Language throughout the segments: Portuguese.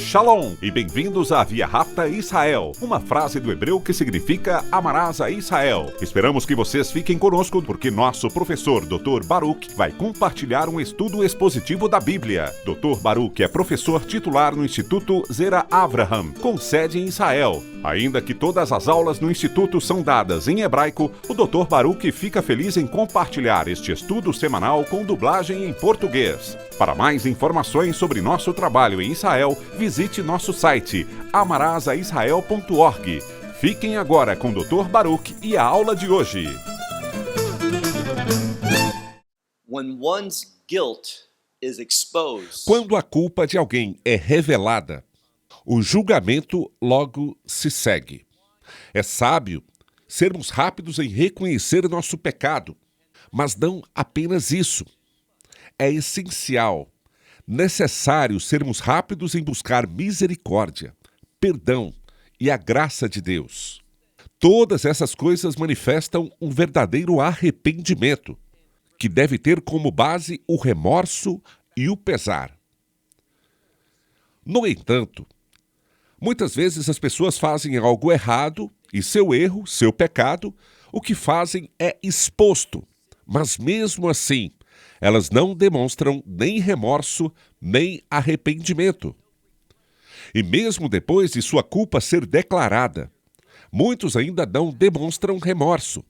Shalom e bem-vindos à Via Rápida Israel, uma frase do hebreu que significa amarás a Israel. Esperamos que vocês fiquem conosco porque nosso professor Dr. Baruch vai compartilhar um estudo expositivo da Bíblia. Dr. Baruch é professor titular no Instituto Zera Avraham, com sede em Israel. Ainda que todas as aulas no Instituto são dadas em hebraico, o Dr. Baruch fica feliz em compartilhar este estudo semanal com dublagem em português. Para mais informações sobre nosso trabalho em Israel, visite nosso site amarasaisrael.org. Fiquem agora com o Dr. Baruch e a aula de hoje. Quando a culpa de alguém é revelada, o julgamento logo se segue. É sábio sermos rápidos em reconhecer nosso pecado, mas não apenas isso. É essencial, necessário sermos rápidos em buscar misericórdia, perdão e a graça de Deus. Todas essas coisas manifestam um verdadeiro arrependimento, que deve ter como base o remorso e o pesar. No entanto, muitas vezes as pessoas fazem algo errado e seu erro, seu pecado, o que fazem é exposto, mas mesmo assim, elas não demonstram nem remorso, nem arrependimento. E mesmo depois de sua culpa ser declarada, muitos ainda não demonstram remorso.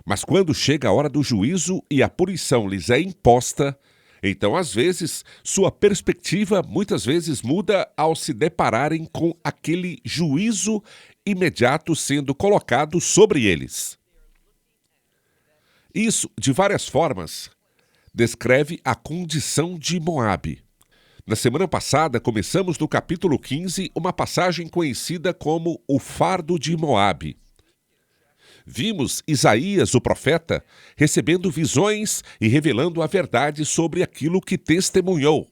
Mas quando chega a hora do juízo e a punição lhes é imposta, então, às vezes, sua perspectiva muitas vezes muda ao se depararem com aquele juízo imediato sendo colocado sobre eles. Isso, de várias formas, descreve a condição de Moabe. Na semana passada, começamos no capítulo 15, uma passagem conhecida como o fardo de Moabe. Vimos Isaías, o profeta, recebendo visões e revelando a verdade sobre aquilo que testemunhou.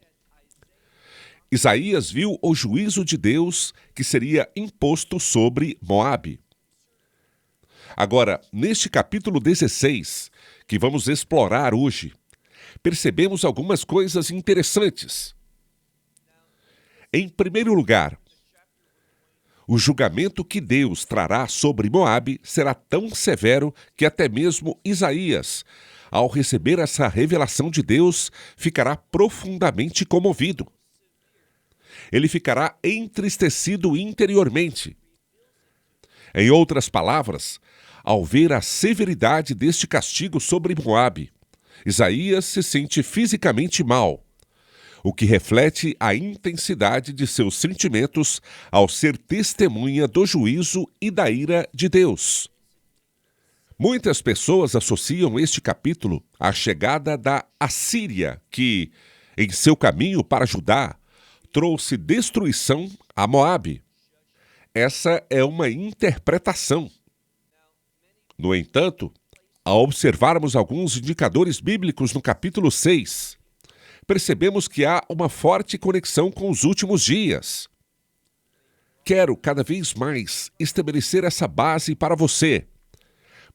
Isaías viu o juízo de Deus que seria imposto sobre Moabe. Agora, neste capítulo 16, que vamos explorar hoje, percebemos algumas coisas interessantes. Em primeiro lugar, o julgamento que Deus trará sobre Moabe será tão severo que até mesmo Isaías, ao receber essa revelação de Deus, ficará profundamente comovido. Ele ficará entristecido interiormente. Em outras palavras, ao ver a severidade deste castigo sobre Moabe, Isaías se sente fisicamente mal, o que reflete a intensidade de seus sentimentos ao ser testemunha do juízo e da ira de Deus. Muitas pessoas associam este capítulo à chegada da Assíria, que, em seu caminho para Judá, trouxe destruição a Moabe. Essa é uma interpretação. No entanto, ao observarmos alguns indicadores bíblicos no capítulo 6, percebemos que há uma forte conexão com os últimos dias. Quero cada vez mais estabelecer essa base para você,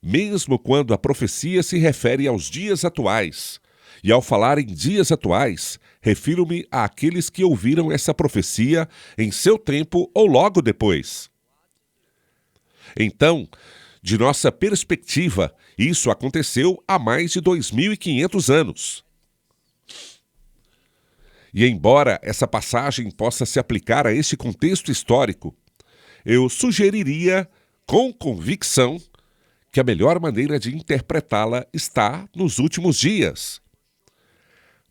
mesmo quando a profecia se refere aos dias atuais. E ao falar em dias atuais, refiro-me àqueles que ouviram essa profecia em seu tempo ou logo depois. Então, de nossa perspectiva, isso aconteceu há mais de 2.500 anos. E embora essa passagem possa se aplicar a este contexto histórico, eu sugeriria, com convicção, que a melhor maneira de interpretá-la está nos últimos dias,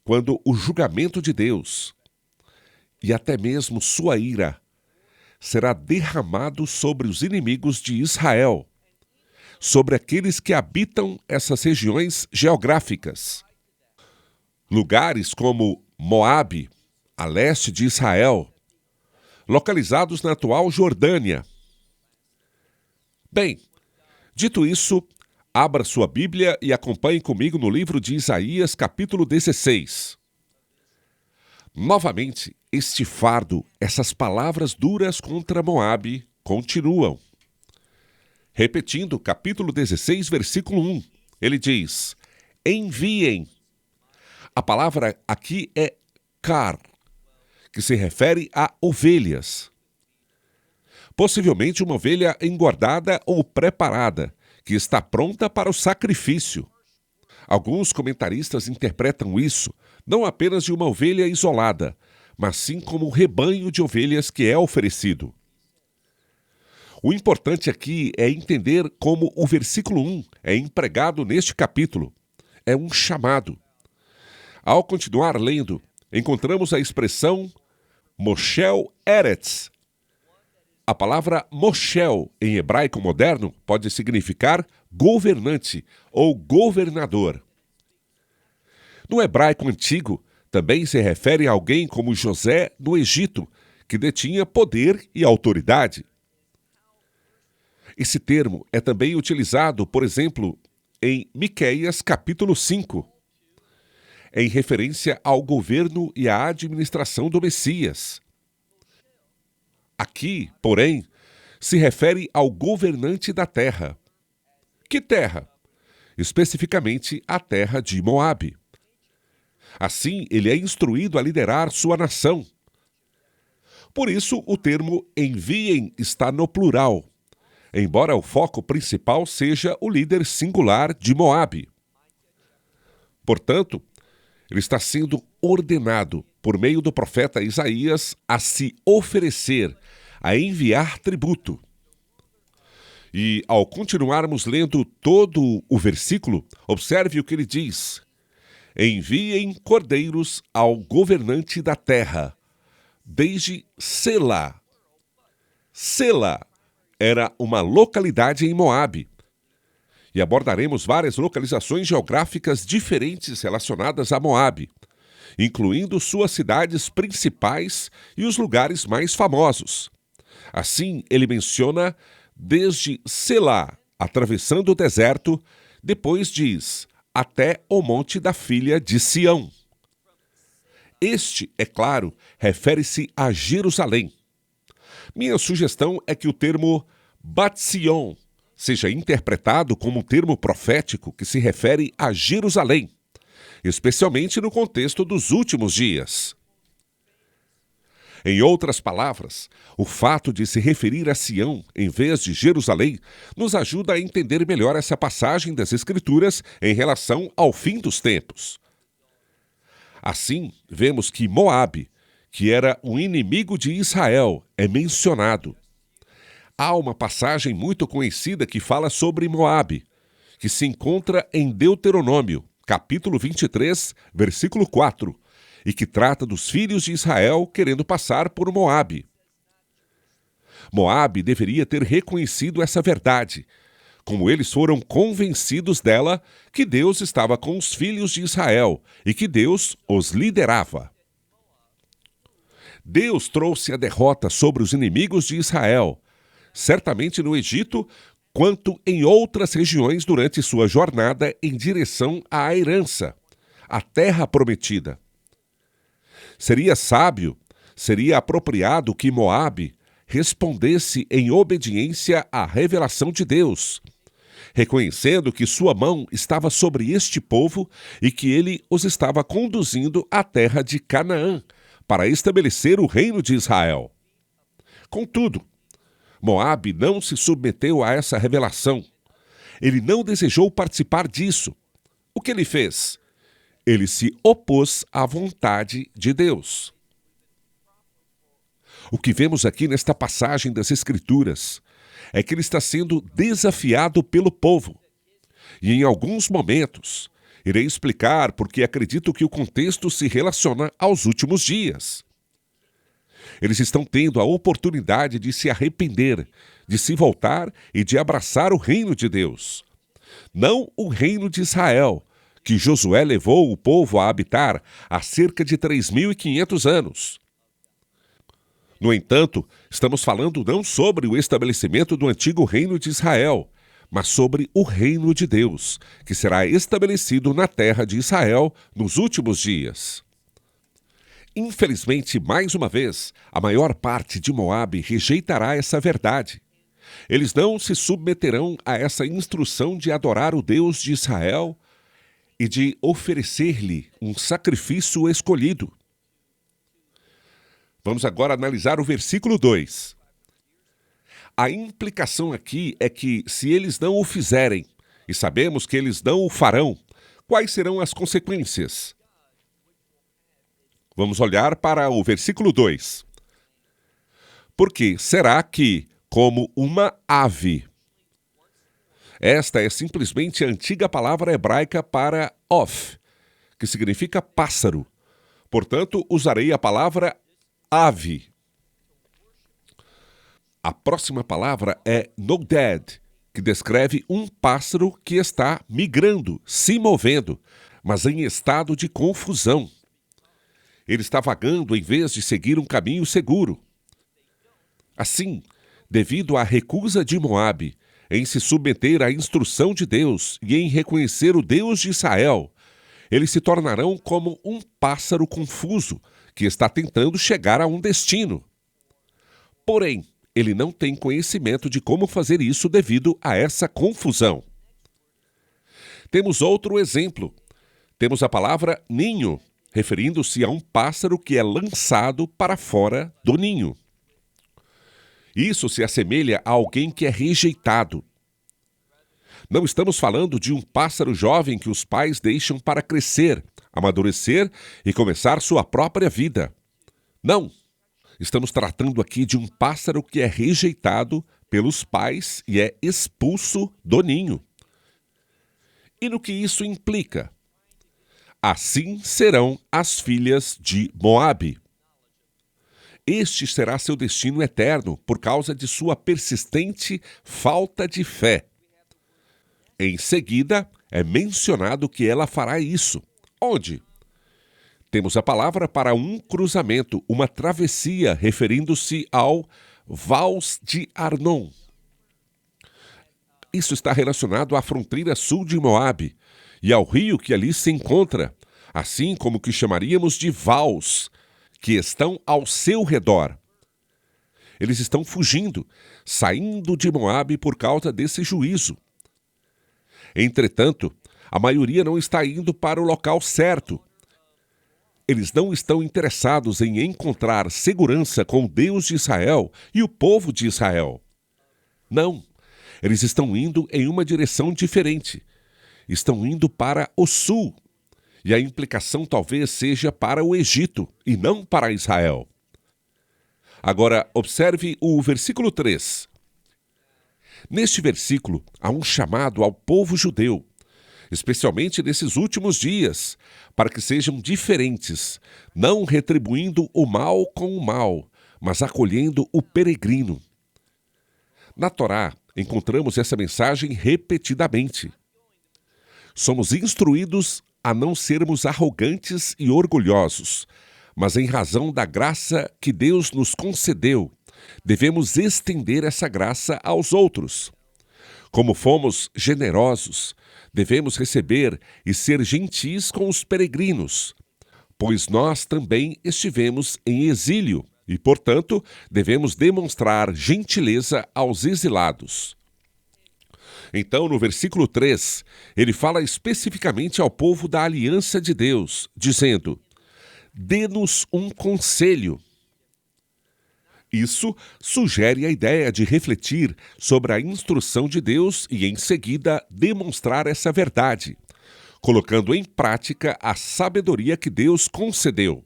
quando o julgamento de Deus e até mesmo sua ira será derramado sobre os inimigos de Israel, sobre aqueles que habitam essas regiões geográficas. Lugares como Moabe, a leste de Israel, localizados na atual Jordânia. Bem, dito isso, abra sua Bíblia e acompanhe comigo no livro de Isaías, capítulo 16. Novamente, este fardo, essas palavras duras contra Moabe, continuam. Repetindo, capítulo 16, versículo 1, ele diz: enviem. A palavra aqui é kar, que se refere a ovelhas. Possivelmente uma ovelha engordada ou preparada, que está pronta para o sacrifício. Alguns comentaristas interpretam isso não apenas de uma ovelha isolada, mas sim como um rebanho de ovelhas que é oferecido. O importante aqui é entender como o versículo 1 é empregado neste capítulo. É um chamado. Ao continuar lendo, encontramos a expressão Moshel Eretz. A palavra Moshel, em hebraico moderno, pode significar governante ou governador. No hebraico antigo, também se refere a alguém como José no Egito, que detinha poder e autoridade. Esse termo é também utilizado, por exemplo, em Miqueias capítulo 5, em referência ao governo e à administração do Messias. Aqui, porém, se refere ao governante da terra. Que terra? Especificamente a terra de Moabe. Assim, ele é instruído a liderar sua nação. Por isso, o termo enviem está no plural, embora o foco principal seja o líder singular de Moabe. Portanto, ele está sendo ordenado, por meio do profeta Isaías, a se oferecer, a enviar tributo. E, ao continuarmos lendo todo o versículo, observe o que ele diz. Enviem cordeiros ao governante da terra, desde Selá. Selá era uma localidade em Moabe. E abordaremos várias localizações geográficas diferentes relacionadas a Moabe, incluindo suas cidades principais e os lugares mais famosos. Assim, ele menciona desde Selá, atravessando o deserto, depois diz, até o monte da filha de Sião. Este, é claro, refere-se a Jerusalém. Minha sugestão é que o termo Bat-Sion seja interpretado como um termo profético que se refere a Jerusalém, especialmente no contexto dos últimos dias. Em outras palavras, o fato de se referir a Sião em vez de Jerusalém nos ajuda a entender melhor essa passagem das Escrituras em relação ao fim dos tempos. Assim, vemos que Moabe, que era um inimigo de Israel, é mencionado. Há uma passagem muito conhecida que fala sobre Moabe, que se encontra em Deuteronômio, capítulo 23, versículo 4, e que trata dos filhos de Israel querendo passar por Moabe. Moabe deveria ter reconhecido essa verdade, como eles foram convencidos dela que Deus estava com os filhos de Israel e que Deus os liderava. Deus trouxe a derrota sobre os inimigos de Israel, certamente no Egito, quanto em outras regiões durante sua jornada em direção à herança, a terra prometida. Seria sábio, seria apropriado que Moabe respondesse em obediência à revelação de Deus, reconhecendo que sua mão estava sobre este povo e que ele os estava conduzindo à terra de Canaã, para estabelecer o reino de Israel. Contudo, Moabe não se submeteu a essa revelação. Ele não desejou participar disso. O que ele fez? Ele se opôs à vontade de Deus. O que vemos aqui nesta passagem das Escrituras é que ele está sendo desafiado pelo povo. E em alguns momentos, irei explicar porque acredito que o contexto se relaciona aos últimos dias. Eles estão tendo a oportunidade de se arrepender, de se voltar e de abraçar o reino de Deus. Não o reino de Israel, que Josué levou o povo a habitar há cerca de 3.500 anos. No entanto, estamos falando não sobre o estabelecimento do antigo reino de Israel, mas sobre o reino de Deus, que será estabelecido na terra de Israel nos últimos dias. Infelizmente, mais uma vez, a maior parte de Moabe rejeitará essa verdade. Eles não se submeterão a essa instrução de adorar o Deus de Israel e de oferecer-lhe um sacrifício escolhido. Vamos agora analisar o versículo 2. A implicação aqui é que, se eles não o fizerem, e sabemos que eles não o farão, quais serão as consequências? Vamos olhar para o versículo 2. Porque será que, como uma ave... Esta é simplesmente a antiga palavra hebraica para of, que significa pássaro. Portanto, usarei a palavra ave. A próxima palavra é noded, que descreve um pássaro que está migrando, se movendo, mas em estado de confusão. Ele está vagando em vez de seguir um caminho seguro. Assim, devido à recusa de Moabe em se submeter à instrução de Deus e em reconhecer o Deus de Israel, eles se tornarão como um pássaro confuso que está tentando chegar a um destino. Porém, ele não tem conhecimento de como fazer isso devido a essa confusão. Temos outro exemplo. Temos a palavra ninho, referindo-se a um pássaro que é lançado para fora do ninho. Isso se assemelha a alguém que é rejeitado. Não estamos falando de um pássaro jovem que os pais deixam para crescer, amadurecer e começar sua própria vida. Não. Estamos tratando aqui de um pássaro que é rejeitado pelos pais e é expulso do ninho. E no que isso implica? Assim serão as filhas de Moabe. Este será seu destino eterno por causa de sua persistente falta de fé. Em seguida, é mencionado que ela fará isso. Onde? Temos a palavra para um cruzamento, uma travessia, referindo-se ao Vals de Arnon. Isso está relacionado à fronteira sul de Moabe e ao rio que ali se encontra, assim como o que chamaríamos de Vals, que estão ao seu redor. Eles estão fugindo, saindo de Moabe por causa desse juízo. Entretanto, a maioria não está indo para o local certo. Eles não estão interessados em encontrar segurança com o Deus de Israel e o povo de Israel. Não, eles estão indo em uma direção diferente. Estão indo para o sul. E a implicação talvez seja para o Egito e não para Israel. Agora, observe o versículo 3. Neste versículo, há um chamado ao povo judeu, especialmente nesses últimos dias, para que sejam diferentes, não retribuindo o mal com o mal, mas acolhendo o peregrino. Na Torá, encontramos essa mensagem repetidamente. Somos instruídos a não sermos arrogantes e orgulhosos, mas em razão da graça que Deus nos concedeu, devemos estender essa graça aos outros. Como fomos generosos, devemos receber e ser gentis com os peregrinos, pois nós também estivemos em exílio e, portanto, devemos demonstrar gentileza aos exilados. Então, no versículo 3, ele fala especificamente ao povo da aliança de Deus, dizendo: dê-nos um conselho. Isso sugere a ideia de refletir sobre a instrução de Deus e, em seguida, demonstrar essa verdade, colocando em prática a sabedoria que Deus concedeu.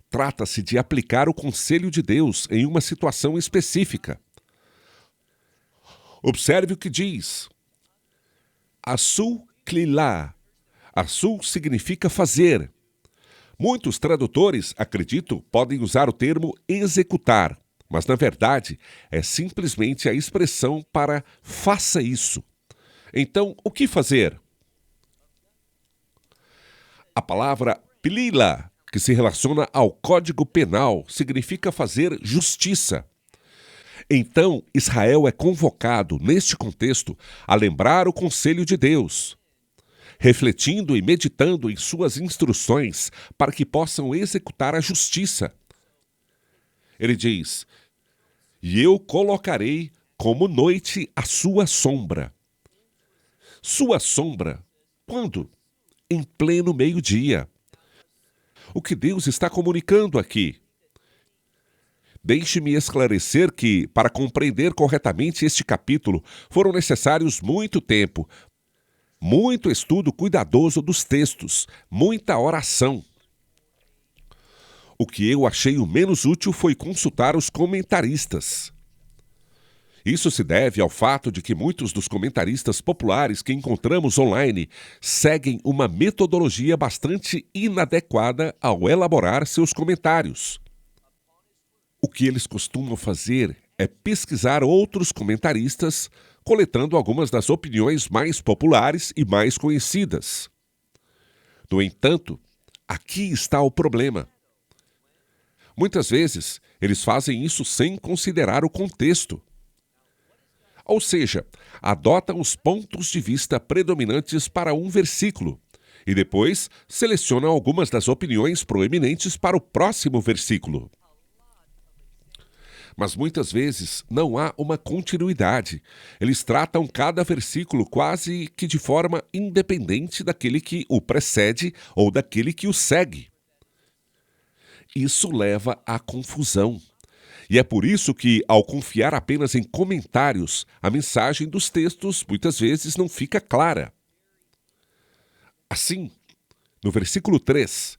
Trata-se de aplicar o conselho de Deus em uma situação específica. Observe o que diz. Asu klilá. Asu significa fazer. Muitos tradutores, acredito, podem usar o termo executar, mas na verdade é simplesmente a expressão para faça isso. Então, o que fazer? A palavra pilila, que se relaciona ao Código Penal, significa fazer justiça. Então, Israel é convocado, neste contexto, a lembrar o conselho de Deus, refletindo e meditando em suas instruções para que possam executar a justiça. Ele diz: e eu colocarei como noite a sua sombra. Sua sombra, quando? Em pleno meio-dia. O que Deus está comunicando aqui? Deixe-me esclarecer que, para compreender corretamente este capítulo, foram necessários muito tempo, muito estudo cuidadoso dos textos, muita oração. O que eu achei o menos útil foi consultar os comentaristas. Isso se deve ao fato de que muitos dos comentaristas populares que encontramos online seguem uma metodologia bastante inadequada ao elaborar seus comentários. O que eles costumam fazer é pesquisar outros comentaristas, coletando algumas das opiniões mais populares e mais conhecidas. No entanto, aqui está o problema. Muitas vezes, eles fazem isso sem considerar o contexto. Ou seja, adotam os pontos de vista predominantes para um versículo e depois selecionam algumas das opiniões proeminentes para o próximo versículo. Mas muitas vezes não há uma continuidade. Eles tratam cada versículo quase que de forma independente daquele que o precede ou daquele que o segue. Isso leva à confusão. E é por isso que, ao confiar apenas em comentários, a mensagem dos textos muitas vezes não fica clara. Assim, no versículo 3,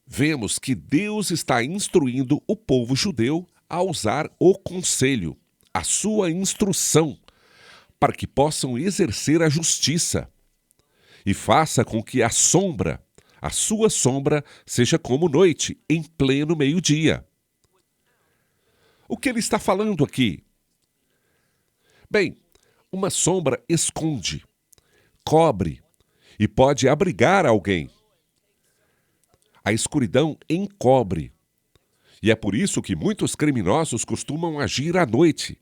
vemos que Deus está instruindo o povo judeu a usar o conselho, a sua instrução, para que possam exercer a justiça. E faça com que a sua sombra, seja como noite, em pleno meio-dia. O que ele está falando aqui? Bem, uma sombra esconde, cobre e pode abrigar alguém. A escuridão encobre. E é por isso que muitos criminosos costumam agir à noite,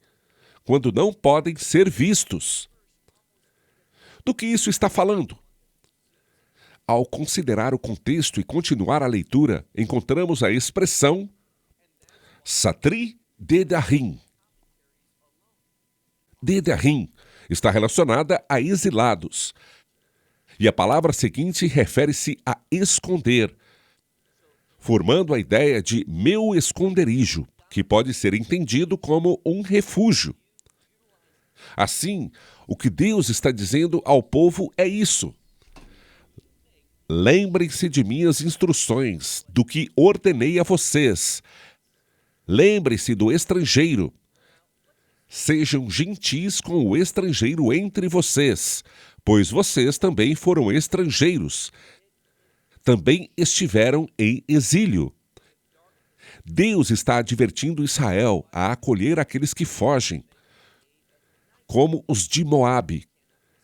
quando não podem ser vistos. Do que isso está falando? Ao considerar o contexto e continuar a leitura, encontramos a expressão Satri Dedarim. Dedarim está relacionada a exilados. E a palavra seguinte refere-se a esconder, formando a ideia de meu esconderijo, que pode ser entendido como um refúgio. Assim, o que Deus está dizendo ao povo é isso. Lembrem-se de minhas instruções, do que ordenei a vocês. Lembre-se do estrangeiro. Sejam gentis com o estrangeiro entre vocês, pois vocês também foram estrangeiros. Também estiveram em exílio. Deus está advertindo Israel a acolher aqueles que fogem, como os de Moabe,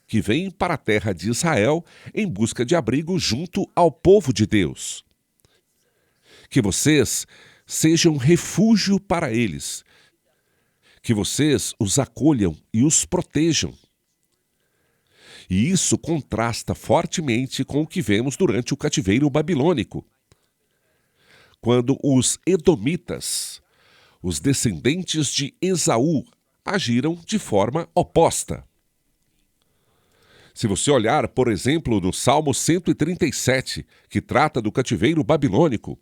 que vêm para a terra de Israel em busca de abrigo junto ao povo de Deus. Que vocês sejam refúgio para eles. Que vocês os acolham e os protejam. E isso contrasta fortemente com o que vemos durante o cativeiro babilônico, quando os edomitas, os descendentes de Esaú, agiram de forma oposta. Se você olhar, por exemplo, no Salmo 137, que trata do cativeiro babilônico,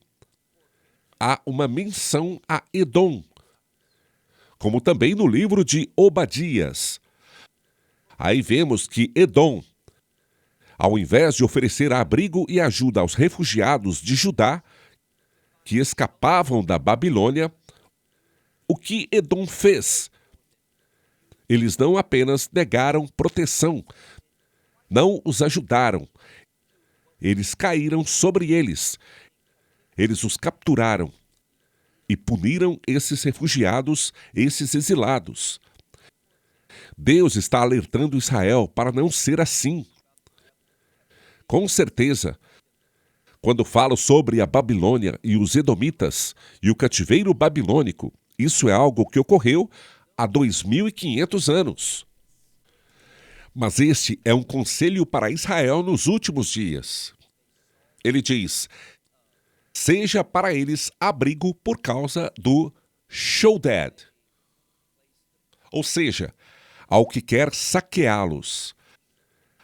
há uma menção a Edom, como também no livro de Obadias. Aí vemos que Edom, ao invés de oferecer abrigo e ajuda aos refugiados de Judá, que escapavam da Babilônia, o que Edom fez? Eles não apenas negaram proteção, não os ajudaram. Eles caíram sobre eles. Eles os capturaram e puniram esses refugiados, esses exilados. Deus está alertando Israel para não ser assim. Com certeza, quando falo sobre a Babilônia e os edomitas e o cativeiro babilônico, isso é algo que ocorreu há 2.500 anos. Mas este é um conselho para Israel nos últimos dias. Ele diz: seja para eles abrigo por causa do Shodad. Ou seja, ao que quer saqueá-los,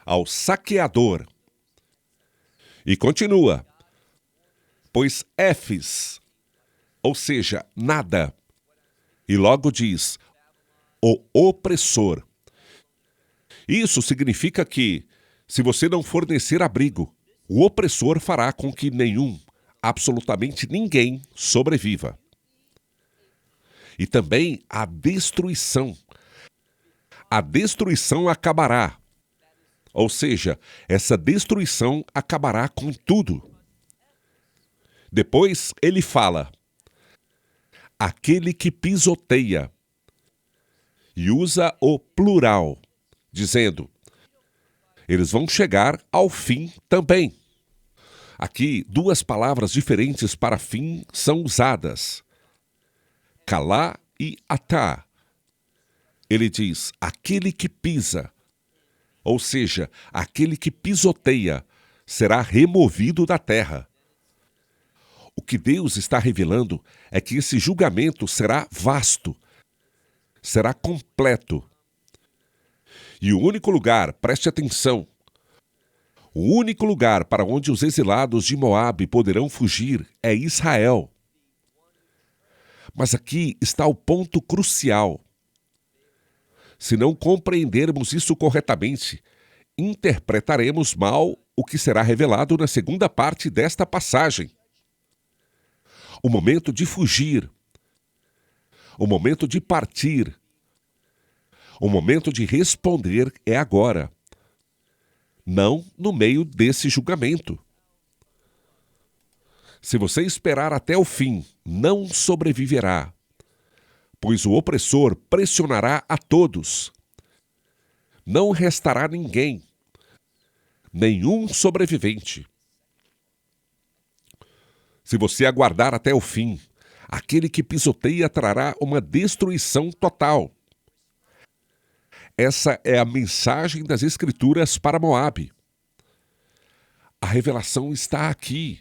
ao saqueador. E continua: pois Éfes, ou seja, nada. E logo diz, o opressor. Isso significa que, se você não fornecer abrigo, o opressor fará com que nenhum, absolutamente ninguém, sobreviva. E também a destruição. A destruição acabará. Ou seja, essa destruição acabará com tudo. Depois ele fala, aquele que pisoteia, e usa o plural, dizendo, eles vão chegar ao fim também. Aqui, duas palavras diferentes para fim são usadas, calá e atá. Ele diz, aquele que pisa, ou seja, aquele que pisoteia, será removido da terra. O que Deus está revelando é que esse julgamento será vasto, será completo. E o único lugar, preste atenção, o único lugar para onde os exilados de Moabe poderão fugir é Israel. Mas aqui está o ponto crucial. Se não compreendermos isso corretamente, interpretaremos mal o que será revelado na segunda parte desta passagem. O momento de fugir, o momento de partir, o momento de responder é agora, não no meio desse julgamento. Se você esperar até o fim, não sobreviverá, pois o opressor pressionará a todos. Não restará ninguém, nenhum sobrevivente. Se você aguardar até o fim, aquele que pisoteia trará uma destruição total. Essa é a mensagem das Escrituras para Moabe. A revelação está aqui,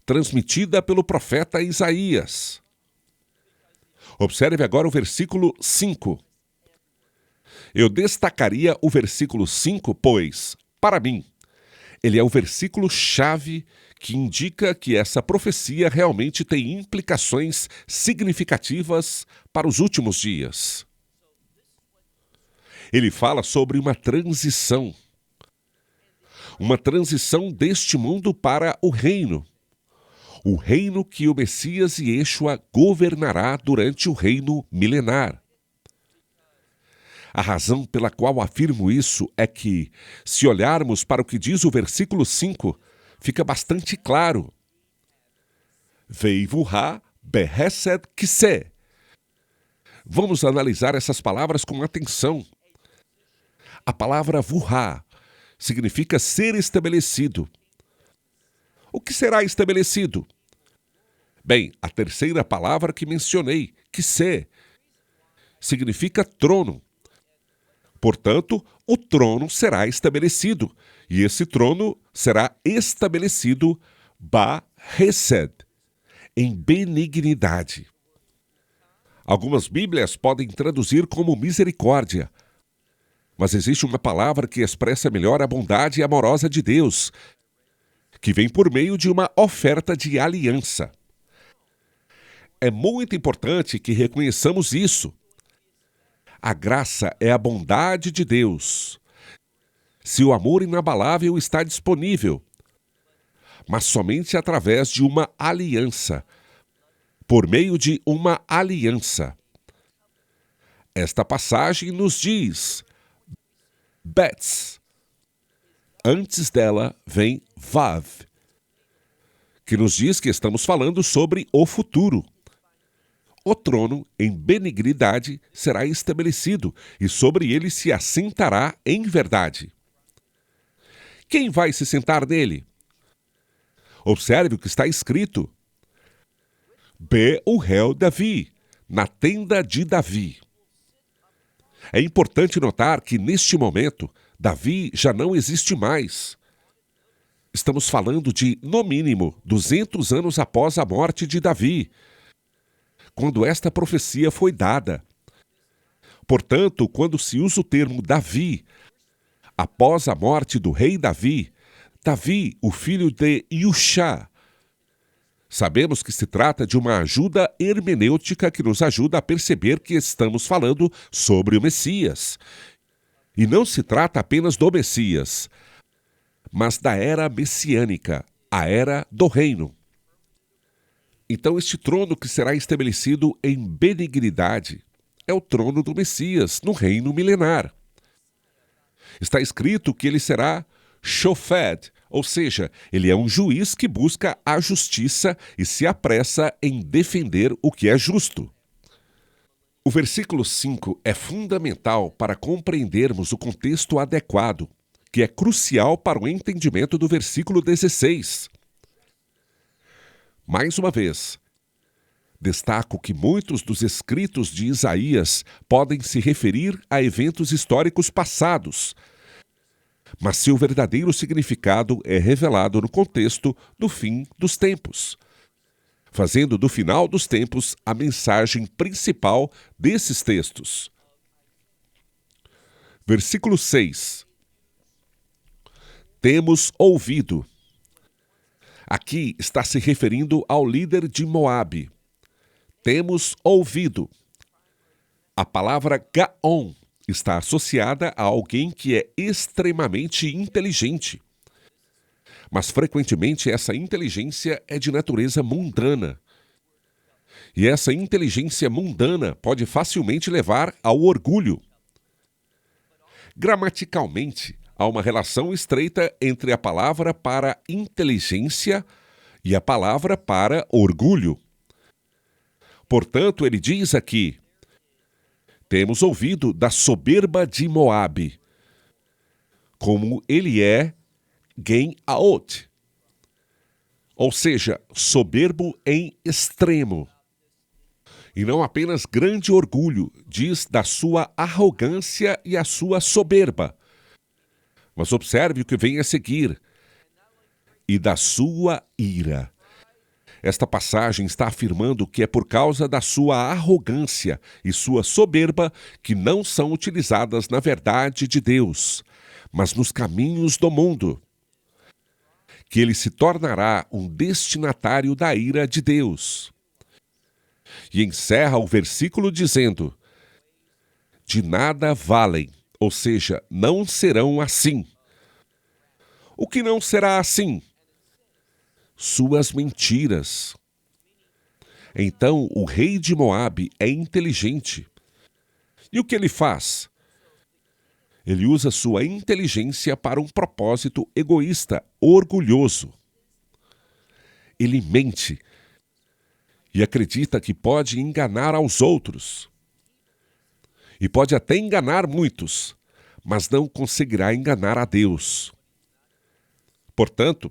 transmitida pelo profeta Isaías. Observe agora o versículo 5. Eu destacaria o versículo 5, pois, para mim, ele é o versículo-chave que indica que essa profecia realmente tem implicações significativas para os últimos dias. Ele fala sobre uma transição deste mundo para o reino que o Messias e Yeshua governará durante o reino milenar. A razão pela qual afirmo isso é que, se olharmos para o que diz o versículo 5, fica bastante claro. Veivuha behesed kiseh. Vamos analisar essas palavras com atenção. A palavra vuha significa ser estabelecido. O que será estabelecido? Bem, a terceira palavra que mencionei, kiseh, significa trono. Portanto, o trono será estabelecido, e esse trono será estabelecido ba-hesed, em benignidade. Algumas Bíblias podem traduzir como misericórdia, mas existe uma palavra que expressa melhor a bondade amorosa de Deus, que vem por meio de uma oferta de aliança. É muito importante que reconheçamos isso. A graça é a bondade de Deus. Se o amor inabalável está disponível, mas somente através de uma aliança, por meio de uma aliança. Esta passagem nos diz, Betz. Antes dela vem Vav, que nos diz que estamos falando sobre o futuro. O trono, em benignidade, será estabelecido, e sobre ele se assentará em verdade. Quem vai se sentar nele? Observe o que está escrito. Be-Uhel Davi, na tenda de Davi. É importante notar que, neste momento, Davi já não existe mais. Estamos falando de, no mínimo, 200 anos após a morte de Davi, quando esta profecia foi dada. Portanto, quando se usa o termo Davi, após a morte do rei Davi, Davi, o filho de Iushá, Sabemos que se trata de uma ajuda hermenêutica que nos ajuda a perceber que estamos falando sobre o Messias. E não se trata apenas do Messias, mas da era messiânica, a era do reino. Então, este trono que será estabelecido em benignidade é o trono do Messias, no reino milenar. Está escrito que ele será shofed, ou seja, ele é um juiz que busca a justiça e se apressa em defender o que é justo. O versículo 5 é fundamental para compreendermos o contexto adequado, que é crucial para o entendimento do versículo 16. Mais uma vez, destaco que muitos dos escritos de Isaías podem se referir a eventos históricos passados, mas seu verdadeiro significado é revelado no contexto do fim dos tempos, fazendo do final dos tempos a mensagem principal desses textos. Versículo 6. Temos ouvido. Aqui está se referindo ao líder de Moabe. Temos ouvido. A palavra Gaon está associada a alguém que é extremamente inteligente. Mas frequentemente essa inteligência é de natureza mundana. E essa inteligência mundana pode facilmente levar ao orgulho. Gramaticalmente, há uma relação estreita entre a palavra para inteligência e a palavra para orgulho. Portanto, ele diz aqui: temos ouvido da soberba de Moabe, como ele é Gen-Aot, ou seja, soberbo em extremo. E não apenas grande orgulho, diz da sua arrogância e a sua soberba. Mas observe o que vem a seguir: e da sua ira. Esta passagem está afirmando que é por causa da sua arrogância e sua soberba que não são utilizadas na verdade de Deus, mas nos caminhos do mundo, que ele se tornará um destinatário da ira de Deus. E encerra o versículo dizendo: de nada valem, ou seja, não serão assim. O que não será assim? Suas mentiras. Então, o rei de Moabe é inteligente. E o que ele faz? Ele usa sua inteligência para um propósito egoísta, orgulhoso. Ele mente e acredita que pode enganar aos outros. E pode até enganar muitos, mas não conseguirá enganar a Deus. Portanto,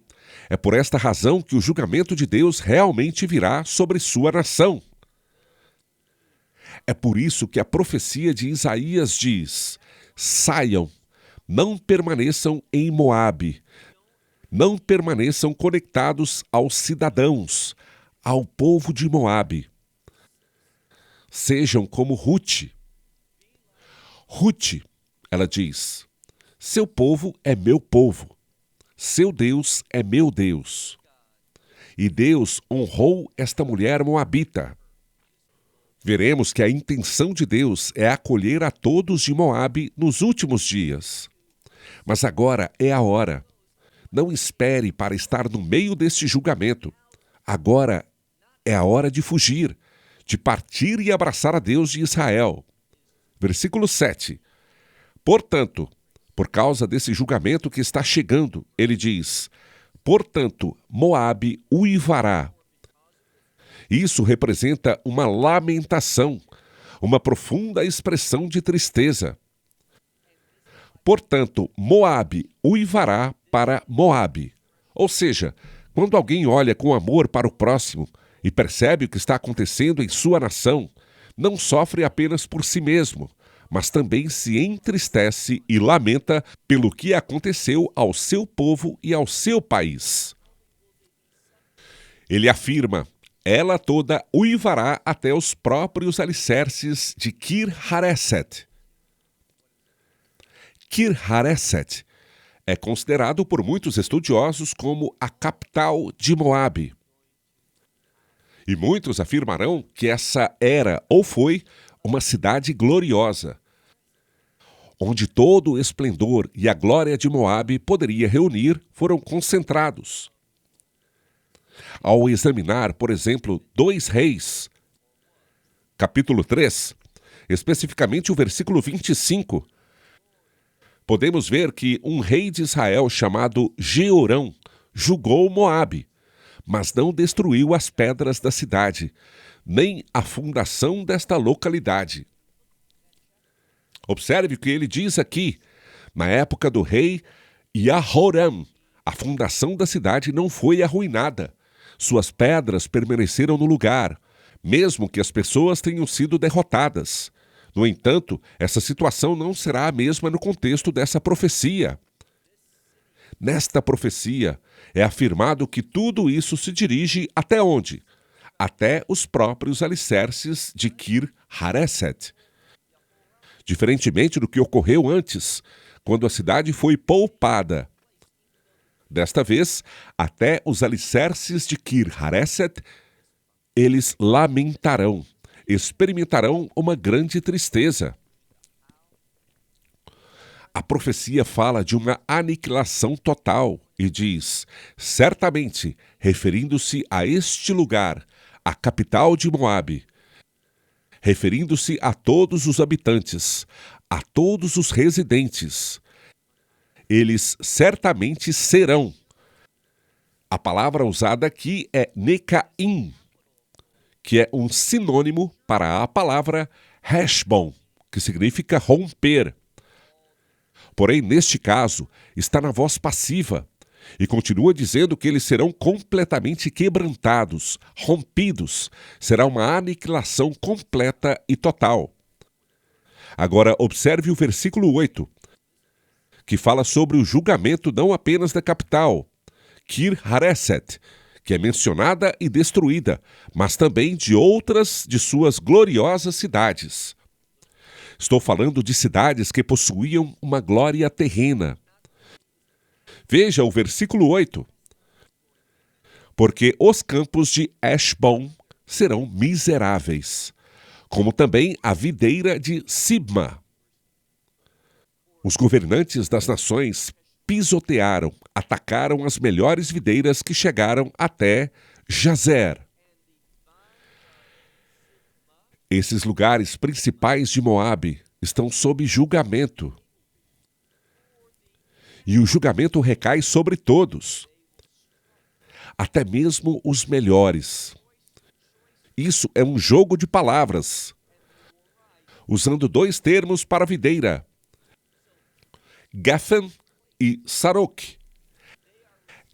é por esta razão que o julgamento de Deus realmente virá sobre sua nação. É por isso que a profecia de Isaías diz: saiam, não permaneçam em Moabe, não permaneçam conectados aos cidadãos, ao povo de Moabe. Sejam como Ruth. Ruth, ela diz: seu povo é meu povo. Seu Deus é meu Deus. E Deus honrou esta mulher moabita. Veremos que a intenção de Deus é acolher a todos de Moabe nos últimos dias. Mas agora é a hora. Não espere para estar no meio deste julgamento. Agora é a hora de fugir, de partir e abraçar a Deus de Israel. Versículo 7. Portanto, por causa desse julgamento que está chegando, ele diz: portanto, Moabe uivará. Isso representa uma lamentação, uma profunda expressão de tristeza. Portanto, Moabe uivará para Moabe. Ou seja, quando alguém olha com amor para o próximo e percebe o que está acontecendo em sua nação, não sofre apenas por si mesmo, mas também se entristece e lamenta pelo que aconteceu ao seu povo e ao seu país. Ele afirma: ela toda uivará até os próprios alicerces de Kir-Hareset. Kir-Hareset é considerado por muitos estudiosos como a capital de Moabe. E muitos afirmarão que essa era ou foi uma cidade gloriosa, onde todo o esplendor e a glória de Moabe poderia reunir, foram concentrados. Ao examinar, por exemplo, 2 Reis, capítulo 3, especificamente o versículo 25, podemos ver que um rei de Israel chamado Jeorão julgou Moabe, mas não destruiu as pedras da cidade, nem a fundação desta localidade. Observe o que ele diz aqui. Na época do rei Jehoram, a fundação da cidade não foi arruinada. Suas pedras permaneceram no lugar, mesmo que as pessoas tenham sido derrotadas. No entanto, essa situação não será a mesma no contexto dessa profecia. Nesta profecia, é afirmado que tudo isso se dirige até onde? Até os próprios alicerces de Kir-Hareset. Diferentemente do que ocorreu antes, quando a cidade foi poupada. Desta vez, até os alicerces de Kir-Hareset, eles lamentarão, experimentarão uma grande tristeza. A profecia fala de uma aniquilação total e diz, certamente, referindo-se a este lugar, a capital de Moabe, referindo-se a todos os habitantes, a todos os residentes. Eles certamente serão. A palavra usada aqui é Nekaim, que é um sinônimo para a palavra Heshbon, que significa romper. Porém, neste caso, está na voz passiva e continua dizendo que eles serão completamente quebrantados, rompidos. Será uma aniquilação completa e total. Agora, observe o versículo 8, que fala sobre o julgamento não apenas da capital, Kir-Hareset, que é mencionada e destruída, mas também de outras de suas gloriosas cidades. Estou falando de cidades que possuíam uma glória terrena. Veja o versículo 8. Porque os campos de Heshbon serão miseráveis, como também a videira de Sibma. Os governantes das nações pisotearam, atacaram as melhores videiras que chegaram até Jazer. Esses lugares principais de Moabe estão sob julgamento. E o julgamento recai sobre todos, até mesmo os melhores. Isso é um jogo de palavras, usando 2 termos para videira, Geffen e Sarok.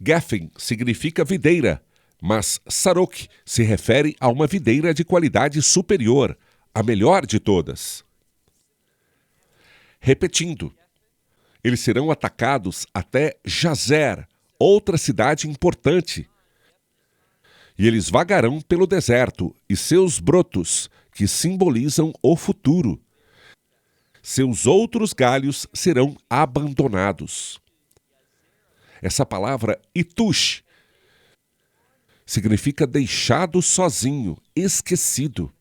Geffen significa videira, mas Sarok se refere a uma videira de qualidade superior, a melhor de todas. Repetindo, eles serão atacados até Jazer, outra cidade importante. E eles vagarão pelo deserto, e seus brotos, que simbolizam o futuro. Seus outros galhos serão abandonados. Essa palavra itush significa deixado sozinho, esquecido.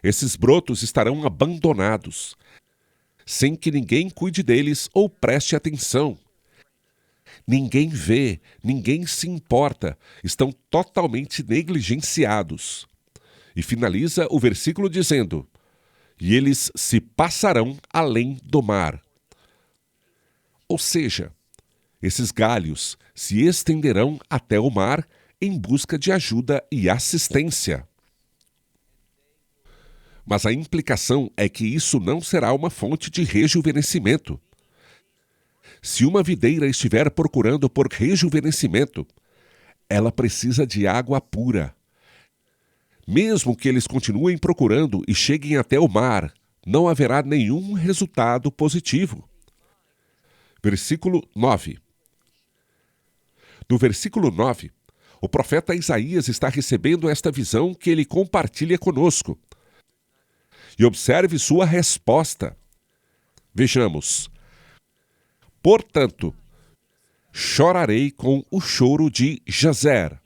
Esses brotos estarão abandonados, sem que ninguém cuide deles ou preste atenção. Ninguém vê, ninguém se importa, estão totalmente negligenciados. E finaliza o versículo dizendo, e eles se passarão além do mar. Ou seja, esses galhos se estenderão até o mar em busca de ajuda e assistência. Mas a implicação é que isso não será uma fonte de rejuvenescimento. Se uma videira estiver procurando por rejuvenescimento, ela precisa de água pura. Mesmo que eles continuem procurando e cheguem até o mar, não haverá nenhum resultado positivo. Versículo 9. No versículo 9, o profeta Isaías está recebendo esta visão que ele compartilha conosco. E observe sua resposta. Vejamos. Portanto, chorarei com o choro de Jazer.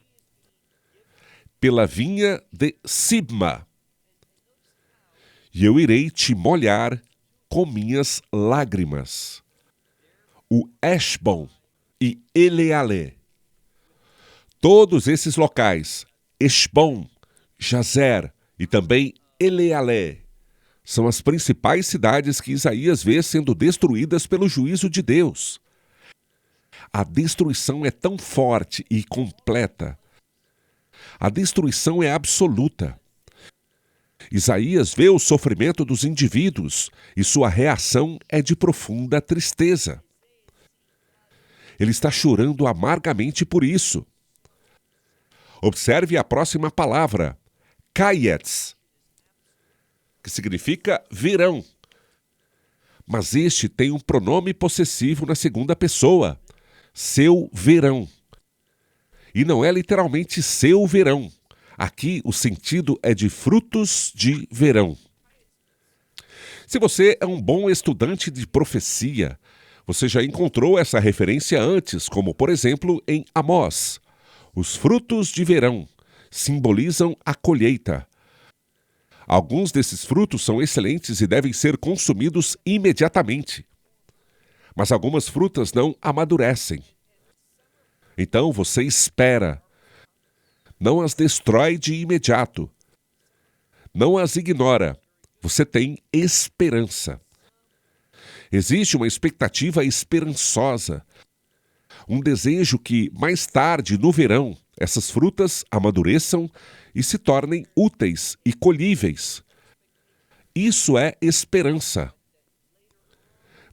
pela vinha de Sibma, e eu irei te molhar com minhas lágrimas. O Heshbon e Eleale. Todos esses locais, Heshbon, Jazer e também Eleale, são as principais cidades que Isaías vê sendo destruídas pelo juízo de Deus. A destruição é tão forte e completa. A destruição é absoluta. Isaías vê o sofrimento dos indivíduos e sua reação é de profunda tristeza. Ele está chorando amargamente por isso. Observe a próxima palavra, Kayetz, que significa verão. Mas este tem um pronome possessivo na segunda pessoa, seu verão. E não é literalmente seu verão. Aqui o sentido é de frutos de verão. Se você é um bom estudante de profecia, você já encontrou essa referência antes, como por exemplo em Amós. Os frutos de verão simbolizam a colheita. Alguns desses frutos são excelentes e devem ser consumidos imediatamente. Mas algumas frutas não amadurecem. Então você espera. Não as destrói de imediato. Não as ignora. Você tem esperança. Existe uma expectativa esperançosa. Um desejo que, mais tarde, no verão, essas frutas amadureçam e se tornem úteis e colhíveis. Isso é esperança.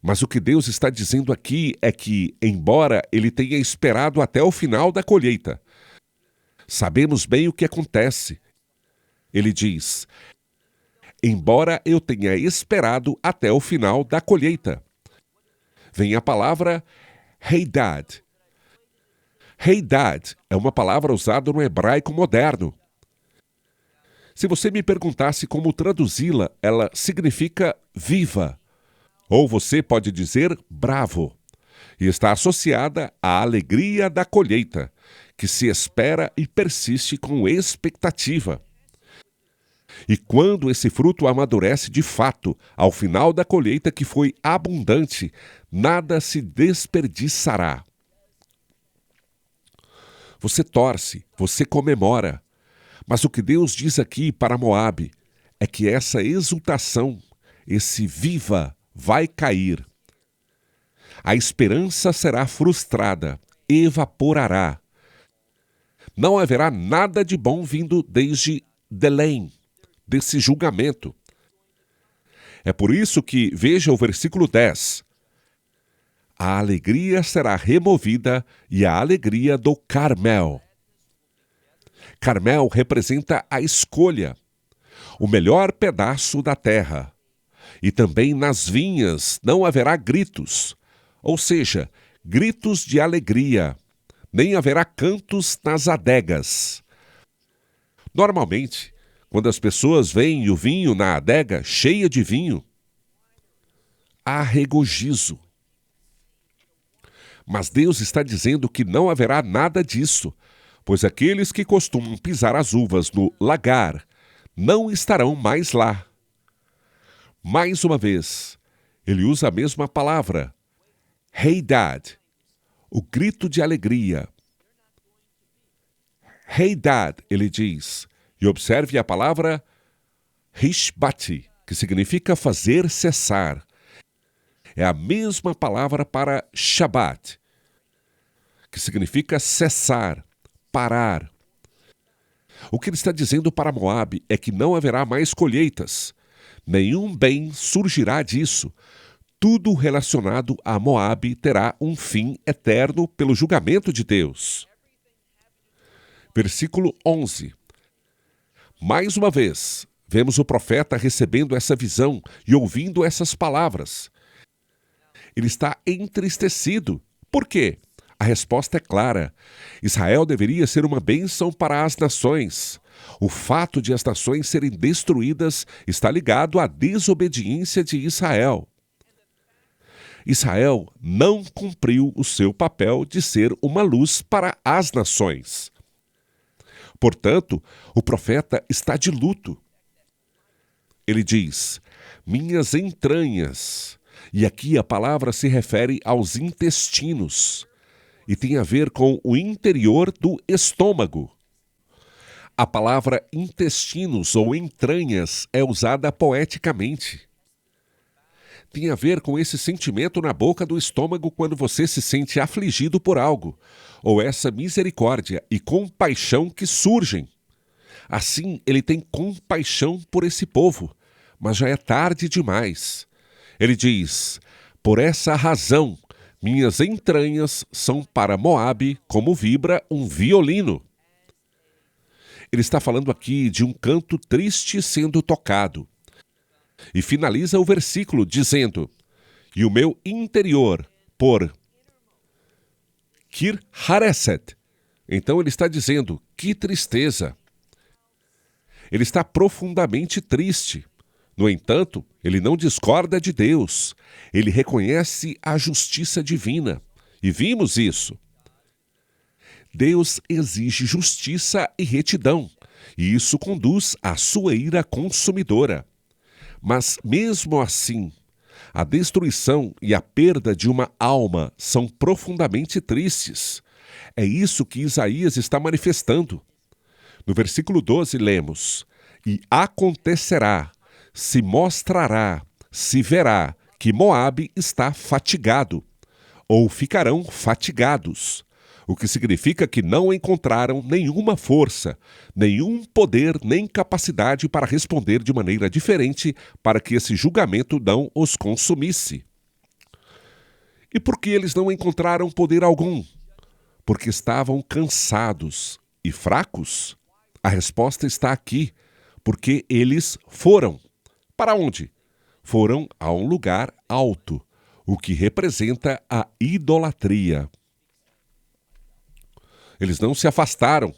Mas o que Deus está dizendo aqui é que, embora ele tenha esperado até o final da colheita, sabemos bem o que acontece. Ele diz, embora eu tenha esperado até o final da colheita. Vem a palavra Heidad. Heidad é uma palavra usada no hebraico moderno. Se você me perguntasse como traduzi-la, ela significa viva. Ou você pode dizer bravo. E está associada à alegria da colheita, que se espera e persiste com expectativa. E quando esse fruto amadurece de fato, ao final da colheita que foi abundante, nada se desperdiçará. Você torce, você comemora, mas o que Deus diz aqui para Moabe é que essa exultação, esse viva, vai cair. A esperança será frustrada, evaporará. Não haverá nada de bom vindo desde Belém, desse julgamento. É por isso que, veja o versículo 10. A alegria será removida e a alegria do Carmel. Carmel representa a escolha, o melhor pedaço da terra. E também nas vinhas não haverá gritos, ou seja, gritos de alegria, nem haverá cantos nas adegas. Normalmente, quando as pessoas veem o vinho na adega cheia de vinho, há regozijo. Mas Deus está dizendo que não haverá nada disso, pois aqueles que costumam pisar as uvas no lagar não estarão mais lá. Mais uma vez, ele usa a mesma palavra, Heidad, o grito de alegria. Heidad, ele diz, e observe a palavra Hishbati, que significa fazer cessar. É a mesma palavra para Shabat, que significa cessar, parar. O que ele está dizendo para Moabe é que não haverá mais colheitas. Nenhum bem surgirá disso. Tudo relacionado a Moabe terá um fim eterno pelo julgamento de Deus. Versículo 11. Mais uma vez, vemos o profeta recebendo essa visão e ouvindo essas palavras. Ele está entristecido. Por quê? A resposta é clara. Israel deveria ser uma bênção para as nações. O fato de as nações serem destruídas está ligado à desobediência de Israel. Israel não cumpriu o seu papel de ser uma luz para as nações. Portanto, o profeta está de luto. Ele diz, minhas entranhas. E aqui a palavra se refere aos intestinos e tem a ver com o interior do estômago. A palavra intestinos ou entranhas é usada poeticamente. Tem a ver com esse sentimento na boca do estômago quando você se sente afligido por algo, ou essa misericórdia e compaixão que surgem. Assim, ele tem compaixão por esse povo, mas já é tarde demais. Ele diz, por essa razão, minhas entranhas são para Moabe como vibra um violino. Ele está falando aqui de um canto triste sendo tocado. E finaliza o versículo dizendo, e o meu interior por Kir Hareset. Então ele está dizendo, que tristeza. Ele está profundamente triste. No entanto, ele não discorda de Deus. Ele reconhece a justiça divina. E vimos isso. Deus exige justiça e retidão, e isso conduz à sua ira consumidora. Mas, mesmo assim, a destruição e a perda de uma alma são profundamente tristes. É isso que Isaías está manifestando. No versículo 12 lemos, e acontecerá, se mostrará, se verá que Moabe está fatigado, ou ficarão fatigados, o que significa que não encontraram nenhuma força, nenhum poder nem capacidade para responder de maneira diferente para que esse julgamento não os consumisse. E por que eles não encontraram poder algum? Porque estavam cansados e fracos? A resposta está aqui, porque eles foram. Para onde? Foram a um lugar alto, o que representa a idolatria. Eles não se afastaram.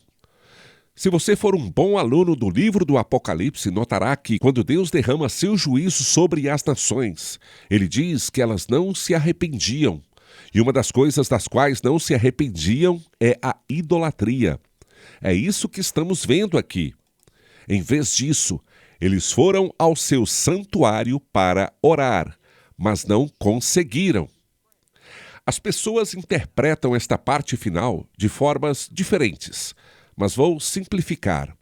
Se você for um bom aluno do livro do Apocalipse, notará que quando Deus derrama seu juízo sobre as nações, ele diz que elas não se arrependiam. E uma das coisas das quais não se arrependiam é a idolatria. É isso que estamos vendo aqui. Em vez disso, eles foram ao seu santuário para orar, mas não conseguiram. As pessoas interpretam esta parte final de formas diferentes, mas vou simplificar.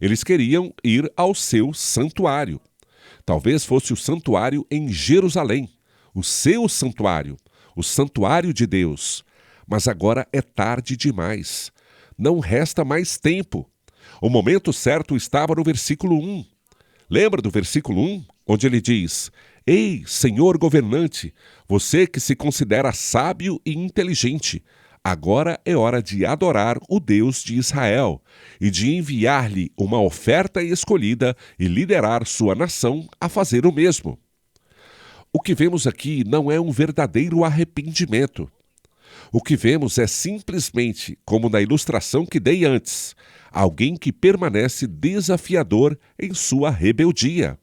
Eles queriam ir ao seu santuário. Talvez fosse o santuário em Jerusalém, o seu santuário, o santuário de Deus. Mas agora é tarde demais. Não resta mais tempo. O momento certo estava no versículo 1. Lembra do versículo 1, onde ele diz, ei, senhor governante, você que se considera sábio e inteligente, agora é hora de adorar o Deus de Israel e de enviar-lhe uma oferta escolhida e liderar sua nação a fazer o mesmo. O que vemos aqui não é um verdadeiro arrependimento. O que vemos é simplesmente, como na ilustração que dei antes, alguém que permanece desafiador em sua rebeldia.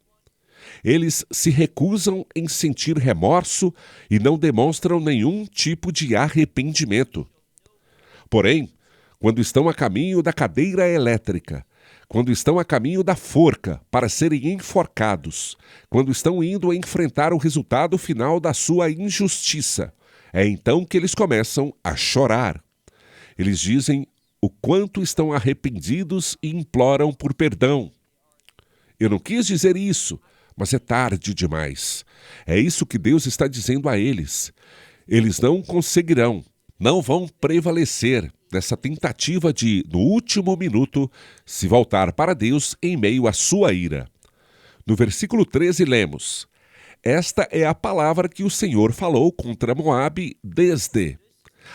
Eles se recusam em sentir remorso e não demonstram nenhum tipo de arrependimento. Porém, quando estão a caminho da cadeira elétrica, quando estão a caminho da forca para serem enforcados, quando estão indo enfrentar o resultado final da sua injustiça, é então que eles começam a chorar. Eles dizem o quanto estão arrependidos e imploram por perdão. Eu não quis dizer isso, mas é tarde demais. É isso que Deus está dizendo a eles. Eles não conseguirão, não vão prevalecer nessa tentativa de, no último minuto, se voltar para Deus em meio à sua ira. No versículo 13 lemos, esta é a palavra que o Senhor falou contra Moabe desde.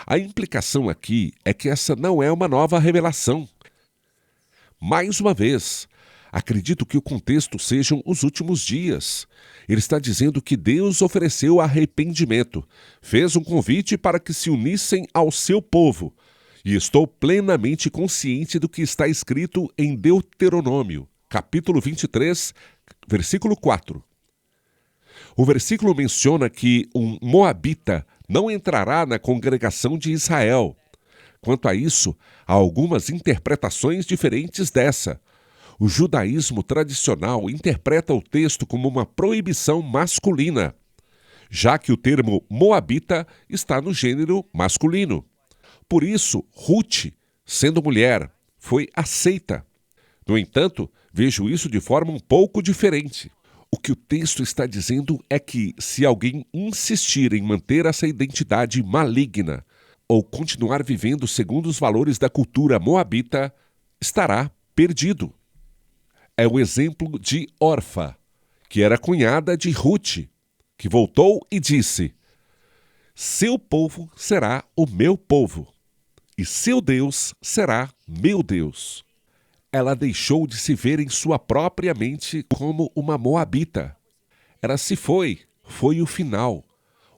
A implicação aqui é que essa não é uma nova revelação. Mais uma vez, acredito que o contexto sejam os últimos dias. Ele está dizendo que Deus ofereceu arrependimento, fez um convite para que se unissem ao seu povo. E estou plenamente consciente do que está escrito em Deuteronômio, capítulo 23, versículo 4. O versículo menciona que um moabita não entrará na congregação de Israel. Quanto a isso, há algumas interpretações diferentes dessa. O judaísmo tradicional interpreta o texto como uma proibição masculina, já que o termo moabita está no gênero masculino. Por isso, Ruth, sendo mulher, foi aceita. No entanto, vejo isso de forma um pouco diferente. O que o texto está dizendo é que, se alguém insistir em manter essa identidade maligna ou continuar vivendo segundo os valores da cultura moabita, estará perdido. É o exemplo de Orfa, que era cunhada de Ruth, que voltou e disse: seu povo será o meu povo, e seu Deus será meu Deus. Ela deixou de se ver em sua própria mente como uma moabita. Ela se foi o final,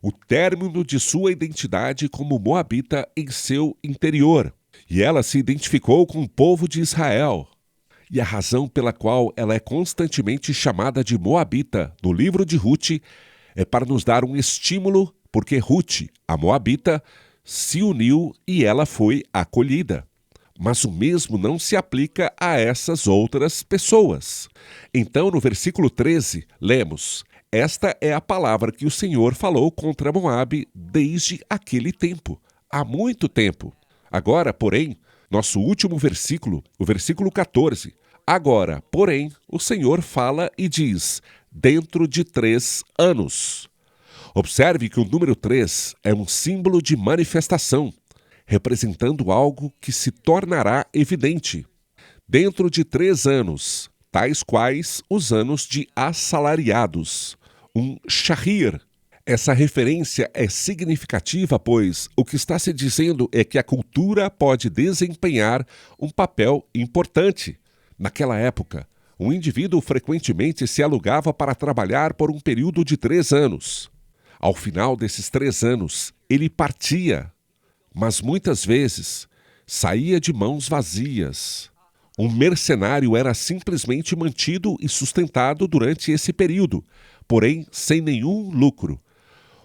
o término de sua identidade como moabita em seu interior. E ela se identificou com o povo de Israel. E a razão pela qual ela é constantemente chamada de moabita no livro de Ruth é para nos dar um estímulo, porque Ruth, a moabita, se uniu e ela foi acolhida. Mas o mesmo não se aplica a essas outras pessoas. Então, no versículo 13, lemos: esta é a palavra que o Senhor falou contra Moabe desde aquele tempo, há muito tempo. Agora, porém, nosso último versículo, o versículo 14. Agora, porém, o Senhor fala e diz: dentro de 3 anos. Observe que o número 3 é um símbolo de manifestação, representando algo que se tornará evidente. Dentro de 3 anos, tais quais os anos de assalariados, um shahir. Essa referência é significativa, pois o que está se dizendo é que a cultura pode desempenhar um papel importante. Naquela época, um indivíduo frequentemente se alugava para trabalhar por um período de 3 anos. Ao final desses 3 anos, ele partia, mas muitas vezes saía de mãos vazias. Um mercenário era simplesmente mantido e sustentado durante esse período, porém sem nenhum lucro.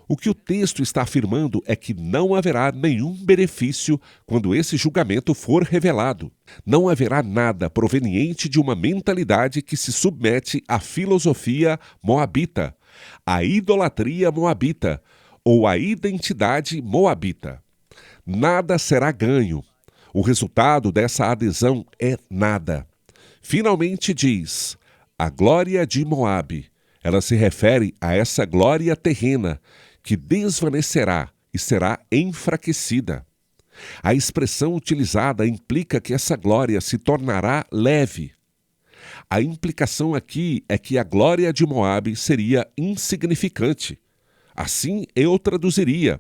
O que o texto está afirmando é que não haverá nenhum benefício quando esse julgamento for revelado. Não haverá nada proveniente de uma mentalidade que se submete à filosofia moabita, à idolatria moabita ou à identidade moabita. Nada será ganho. O resultado dessa adesão é nada. Finalmente diz: a glória de Moabe. Ela se refere a essa glória terrena que desvanecerá e será enfraquecida. A expressão utilizada implica que essa glória se tornará leve. A implicação aqui é que a glória de Moabe seria insignificante. Assim eu traduziria.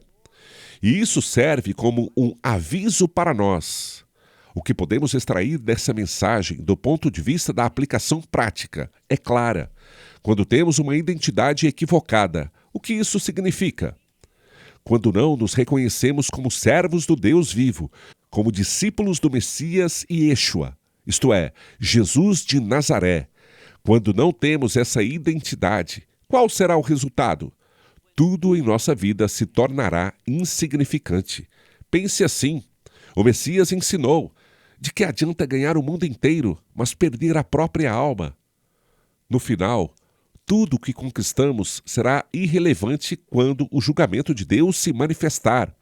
E isso serve como um aviso para nós. O que podemos extrair dessa mensagem do ponto de vista da aplicação prática é clara. Quando temos uma identidade equivocada, o que isso significa? Quando não nos reconhecemos como servos do Deus vivo, como discípulos do Messias e Yeshua, isto é, Jesus de Nazaré. Quando não temos essa identidade, qual será o resultado? Tudo em nossa vida se tornará insignificante. Pense assim: o Messias ensinou: de que adianta ganhar o mundo inteiro, mas perder a própria alma? No final, tudo o que conquistamos será irrelevante quando o julgamento de Deus se manifestar.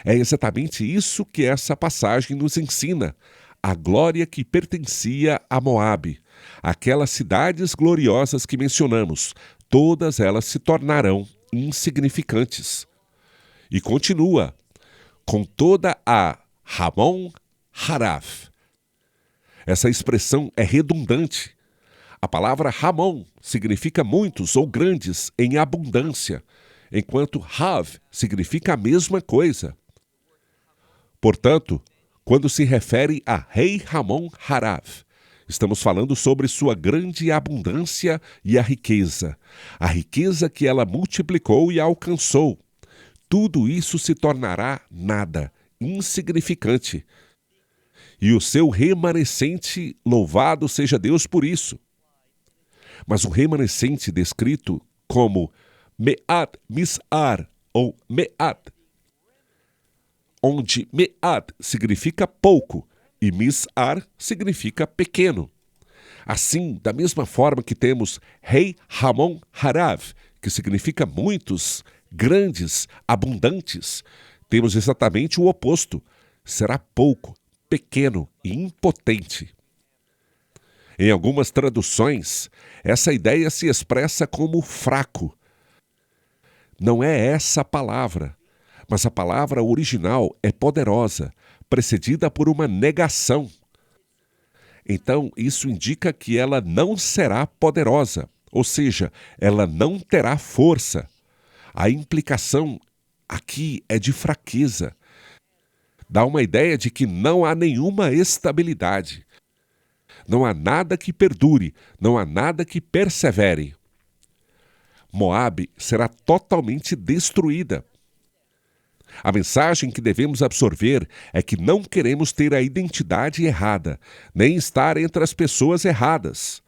É exatamente isso que essa passagem nos ensina. A glória que pertencia a Moabe, aquelas cidades gloriosas que mencionamos, todas elas se tornarão insignificantes. E continua: com toda a Hamon Haraf. Essa expressão é redundante. A palavra Hamon significa muitos ou grandes em abundância, enquanto Hav significa a mesma coisa. Portanto, quando se refere a Rei Hamon Harav, estamos falando sobre sua grande abundância e a riqueza que ela multiplicou e alcançou. Tudo isso se tornará nada, insignificante. E o seu remanescente, louvado seja Deus por isso. Mas o remanescente descrito como Me'at Mis'ar ou Me'at, onde me'ad significa pouco e mis'ar significa pequeno. Assim, da mesma forma que temos Rei Hamon Harav, que significa muitos, grandes, abundantes, temos exatamente o oposto. Será pouco, pequeno e impotente. Em algumas traduções, essa ideia se expressa como fraco. Não é essa a palavra, mas a palavra original é poderosa, precedida por uma negação. Então, isso indica que ela não será poderosa, ou seja, ela não terá força. A implicação aqui é de fraqueza. Dá uma ideia de que não há nenhuma estabilidade. Não há nada que perdure, não há nada que persevere. Moabe será totalmente destruída. A mensagem que devemos absorver é que não queremos ter a identidade errada, nem estar entre as pessoas erradas.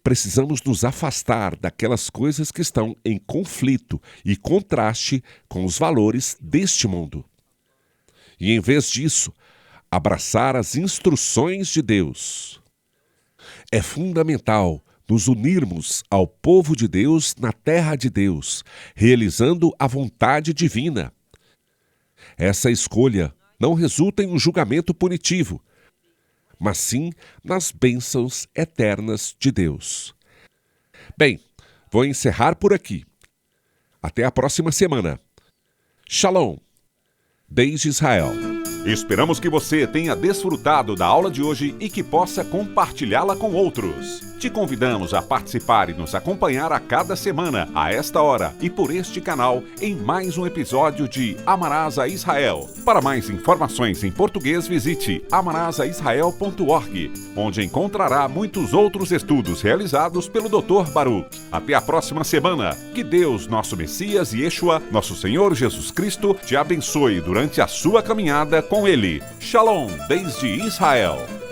Precisamos nos afastar daquelas coisas que estão em conflito e contraste com os valores deste mundo. E, em vez disso, abraçar as instruções de Deus. É fundamental nos unirmos ao povo de Deus na terra de Deus, realizando a vontade divina. Essa escolha não resulta em um julgamento punitivo, mas sim nas bênçãos eternas de Deus. Bem, vou encerrar por aqui. Até a próxima semana. Shalom, desde Israel. Esperamos que você tenha desfrutado da aula de hoje e que possa compartilhá-la com outros. Te convidamos a participar e nos acompanhar a cada semana, a esta hora e por este canal, em mais um episódio de Amarás a Israel. Para mais informações em português, visite amarasaisrael.org, onde encontrará muitos outros estudos realizados pelo Dr. Baruch. Até a próxima semana. Que Deus, nosso Messias e Yeshua, nosso Senhor Jesus Cristo, te abençoe durante a sua caminhada com Ele. Shalom, desde Israel.